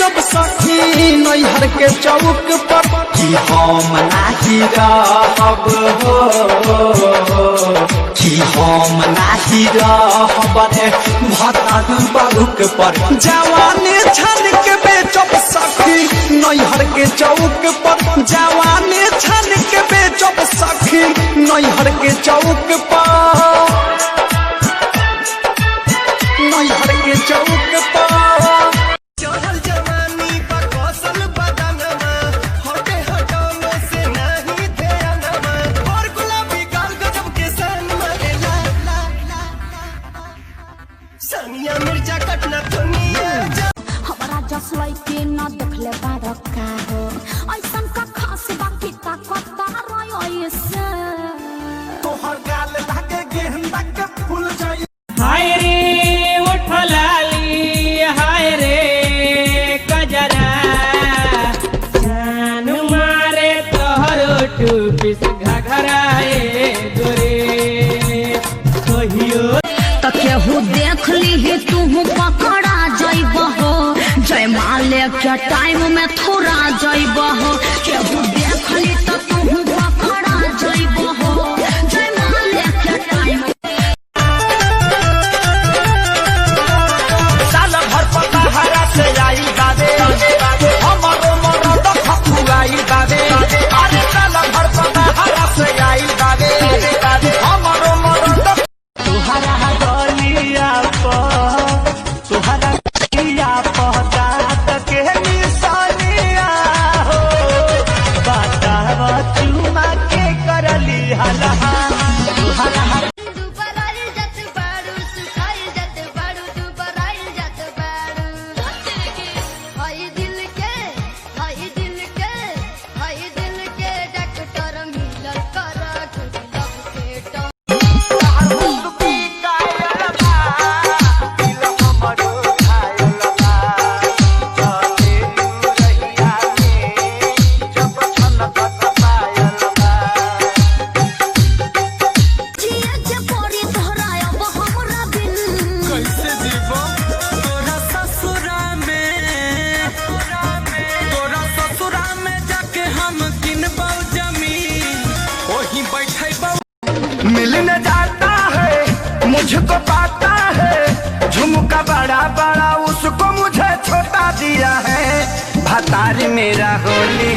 बेचब सखी नैहर के चौक पर कि हम नाही रहब हो कि हम नाही रहब भतारू बाबूक पर जवानी छन के बेचब सखी नैहर के चौक पर जवानी छन के बेचब सखी नैहर के चौक पर नैहर के चौक पर हमारा जसलाई के न देखले बारका हो ऐसन का खास बाकी का कता रयो से तोहर गाल लागे गेंदा के फूल जाई हाय रे उठलाली हाय रे कजरा जान मारे तोहरो टूपिस घघराए गोरे कहियो त केहू देख ली तू पकड़ा जाइब हो जयमाले के टाइम में थोड़ा जाइब हो केहू देख ली तो तू पकड़ा जाइब हो जयमाले के टाइम साल भर पता हरा से आई बाबे हमरो मरद खपुआई बाबे अरे साल भर पता हरा से आई बाबे हमरो मरद तुहरा गलिया तुहरा गलिया पहचान के निशानिया हो बताव चुमा के करली हलहा तुहरा मिलने जाता है मुझको पाता है झुमका बड़ा बड़ा उसको मुझे छोटा दिया है भतारी मेरा होली